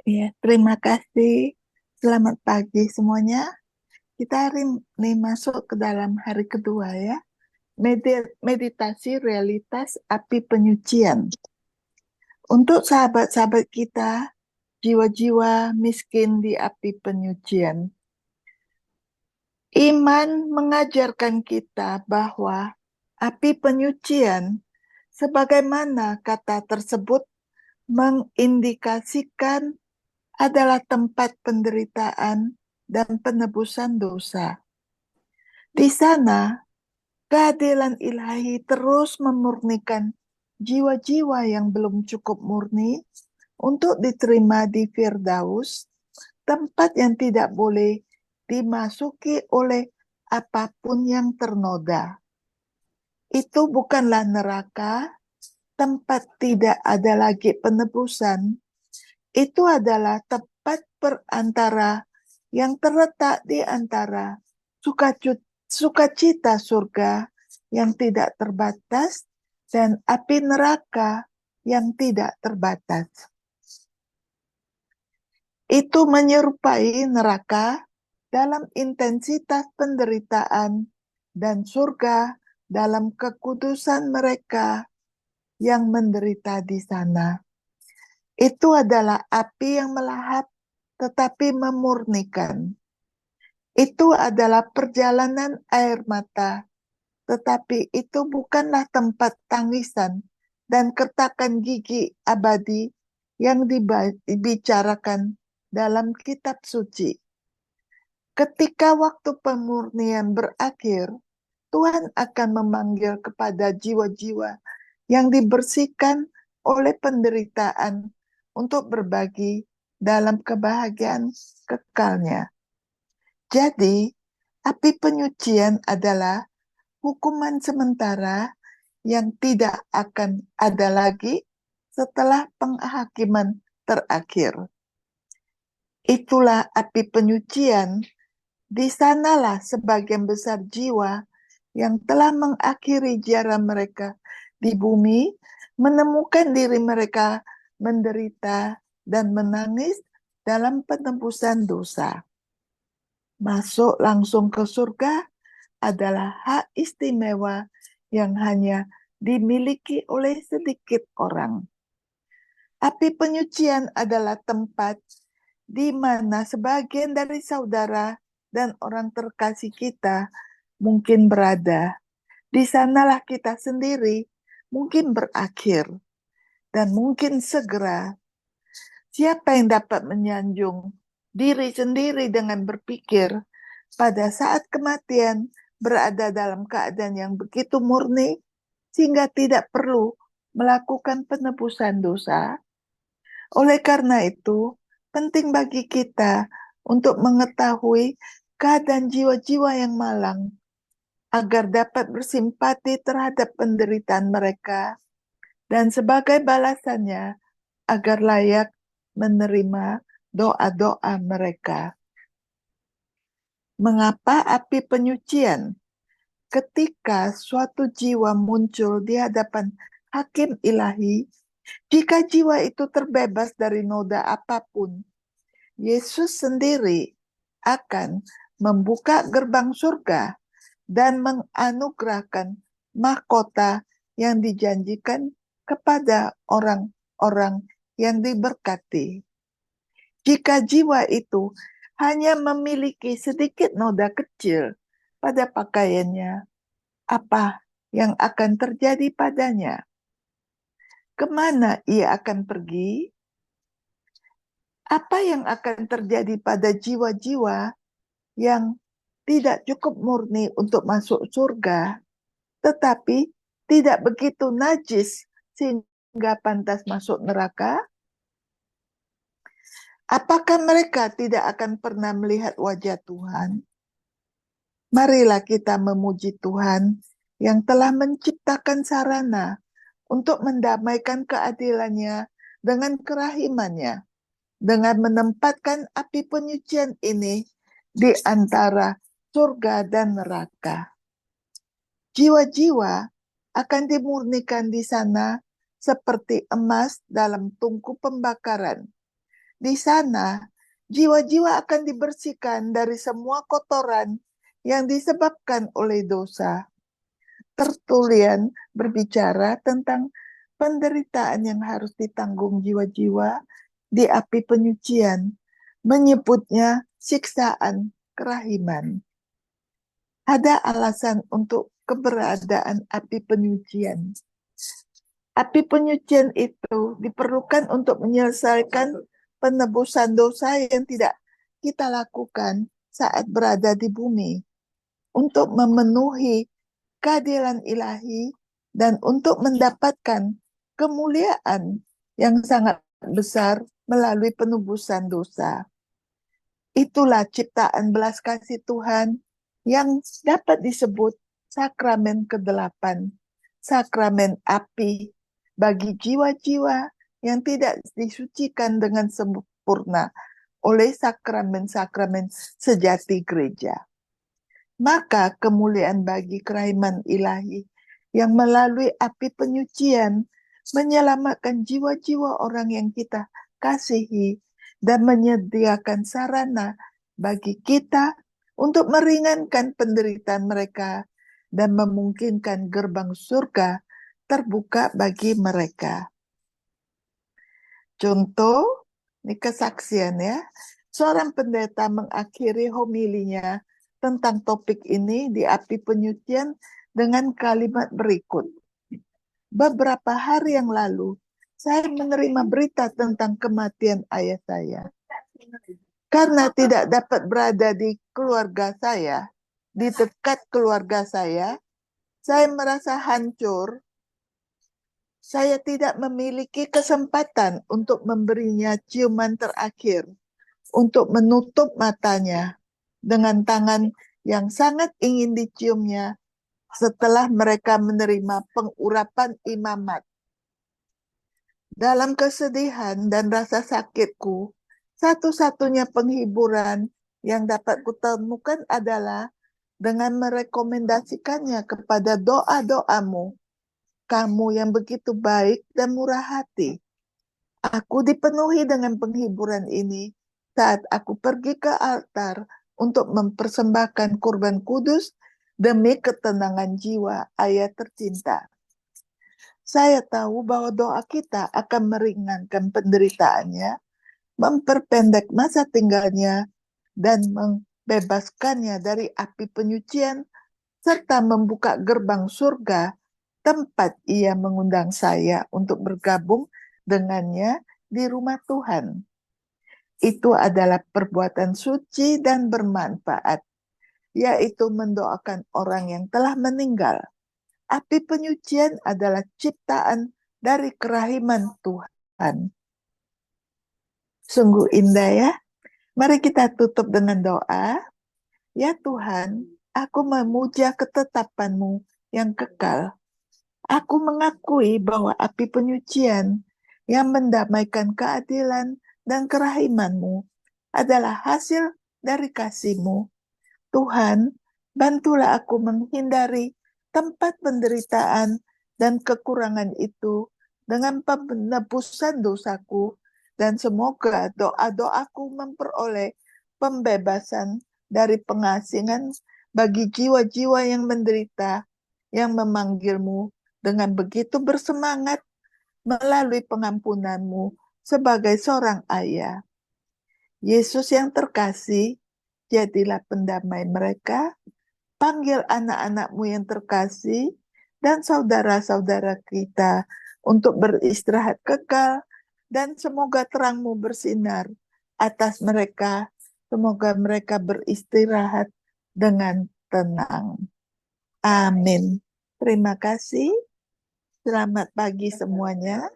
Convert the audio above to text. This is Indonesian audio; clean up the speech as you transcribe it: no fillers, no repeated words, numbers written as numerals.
Ya, terima kasih. Selamat pagi semuanya. Kita hari ini masuk ke dalam hari kedua ya. Meditasi realitas api penyucian. Untuk sahabat-sahabat kita, jiwa-jiwa miskin di api penyucian. Iman mengajarkan kita bahwa api penyucian, sebagaimana kata tersebut mengindikasikan adalah tempat penderitaan dan penebusan dosa. Di sana, keadilan ilahi terus memurnikan jiwa-jiwa yang belum cukup murni untuk diterima di Firdaus, tempat yang tidak boleh dimasuki oleh apapun yang ternoda. Itu bukanlah neraka, tempat tidak ada lagi penebusan. Itu adalah tempat perantara yang terletak di antara sukacita surga yang tidak terbatas dan api neraka yang tidak terbatas. Itu menyerupai neraka dalam intensitas penderitaan dan surga dalam kekudusan mereka yang menderita di sana. Itu adalah api yang melahap tetapi memurnikan. Itu adalah perjalanan air mata, tetapi itu bukanlah tempat tangisan dan kertakan gigi abadi yang dibicarakan dalam kitab suci. Ketika waktu pemurnian berakhir, Tuhan akan memanggil kepada jiwa-jiwa yang dibersihkan oleh penderitaan untuk berbagi dalam kebahagiaan kekalnya. Jadi, api penyucian adalah hukuman sementara yang tidak akan ada lagi setelah penghakiman terakhir. Itulah api penyucian. Di sanalah sebagian besar jiwa yang telah mengakhiri ziarah mereka di bumi menemukan diri mereka menderita dan menangis dalam penebusan dosa. Masuk langsung ke surga adalah hak istimewa yang hanya dimiliki oleh sedikit orang. Api penyucian adalah tempat di mana sebagian dari saudara dan orang terkasih kita mungkin berada. Di sanalah kita sendiri mungkin berakhir dan mungkin segera. Siapa yang dapat menyanjung diri sendiri dengan berpikir pada saat kematian berada dalam keadaan yang begitu murni sehingga tidak perlu melakukan penebusan dosa? Oleh karena itu, penting bagi kita untuk mengetahui keadaan jiwa-jiwa yang malang agar dapat bersimpati terhadap penderitaan mereka dan sebagai balasannya agar layak menerima doa-doa mereka. Mengapa api penyucian? Ketika suatu jiwa muncul di hadapan hakim ilahi, jika jiwa itu terbebas dari noda apapun, Yesus sendiri akan membuka gerbang surga dan menganugerahkan mahkota yang dijanjikan kepada orang-orang yang diberkati. Jika jiwa itu hanya memiliki sedikit noda kecil pada pakaiannya, apa yang akan terjadi padanya? Kemana ia akan pergi? Apa yang akan terjadi pada jiwa-jiwa yang tidak cukup murni untuk masuk surga, tetapi tidak begitu najis sehingga pantas masuk neraka? Apakah mereka tidak akan pernah melihat wajah Tuhan? Marilah kita memuji Tuhan yang telah menciptakan sarana untuk mendamaikan keadilannya dengan kerahimannya, dengan menempatkan api penyucian ini di antara surga dan neraka. Jiwa-jiwa akan dimurnikan di sana seperti emas dalam tungku pembakaran, Di sana, jiwa-jiwa akan dibersihkan dari semua kotoran yang disebabkan oleh dosa. Tertulian berbicara tentang penderitaan yang harus ditanggung jiwa-jiwa di api penyucian, menyebutnya siksaan kerahiman. Ada alasan untuk keberadaan api penyucian. Api penyucian itu diperlukan untuk menyelesaikan penebusan dosa yang tidak kita lakukan saat berada di bumi, untuk memenuhi keadilan ilahi, dan untuk mendapatkan kemuliaan yang sangat besar melalui penebusan dosa. Itulah ciptaan belas kasih Tuhan yang dapat disebut sakramen ke-8, sakramen api bagi jiwa-jiwa yang tidak disucikan dengan sempurna oleh sakramen-sakramen sejati gereja. Maka kemuliaan bagi kerahiman ilahi yang melalui api penyucian menyelamatkan jiwa-jiwa orang yang kita kasihi dan menyediakan sarana bagi kita untuk meringankan penderitaan mereka dan memungkinkan gerbang surga terbuka bagi mereka. Contoh, ini kesaksian ya. Seorang pendeta mengakhiri homilinya tentang topik ini di api penyucian dengan kalimat berikut. Beberapa hari yang lalu, saya menerima berita tentang kematian ayah saya. Karena tidak dapat berada di keluarga saya, di dekat keluarga saya merasa hancur. Saya tidak memiliki kesempatan untuk memberinya ciuman terakhir, untuk menutup matanya dengan tangan yang sangat ingin diciumnya setelah mereka menerima pengurapan imamat. Dalam kesedihan dan rasa sakitku, satu-satunya penghiburan yang dapat kutemukan adalah dengan merekomendasikannya kepada doa-doamu. Kamu yang begitu baik dan murah hati. Aku dipenuhi dengan penghiburan ini saat aku pergi ke altar untuk mempersembahkan kurban kudus demi ketenangan jiwa ayah tercinta. Saya tahu bahwa doa kita akan meringankan penderitaannya, memperpendek masa tinggalnya, dan membebaskannya dari api penyucian, serta membuka gerbang surga tempat ia mengundang saya untuk bergabung dengannya di rumah Tuhan. Itu adalah perbuatan suci dan bermanfaat, yaitu mendoakan orang yang telah meninggal. Api penyucian adalah ciptaan dari kerahiman Tuhan. Sungguh indah ya. Mari kita tutup dengan doa. Ya Tuhan, aku memuja ketetapan-Mu yang kekal. Aku mengakui bahwa api penyucian yang mendamaikan keadilan dan kerahiman-Mu adalah hasil dari kasih-Mu. Tuhan, bantulah aku menghindari tempat penderitaan dan kekurangan itu dengan penebusan dosaku, dan semoga doa-doaku memperoleh pembebasan dari pengasingan bagi jiwa-jiwa yang menderita, yang memanggil-Mu dengan begitu bersemangat melalui pengampunan-Mu sebagai seorang ayah. Yesus yang terkasih, jadilah pendamai mereka. Panggil anak-anak-Mu yang terkasih dan saudara-saudara kita untuk beristirahat kekal, dan semoga terang-Mu bersinar atas mereka. Semoga mereka beristirahat dengan tenang. Amin. Terima kasih. Selamat pagi semuanya.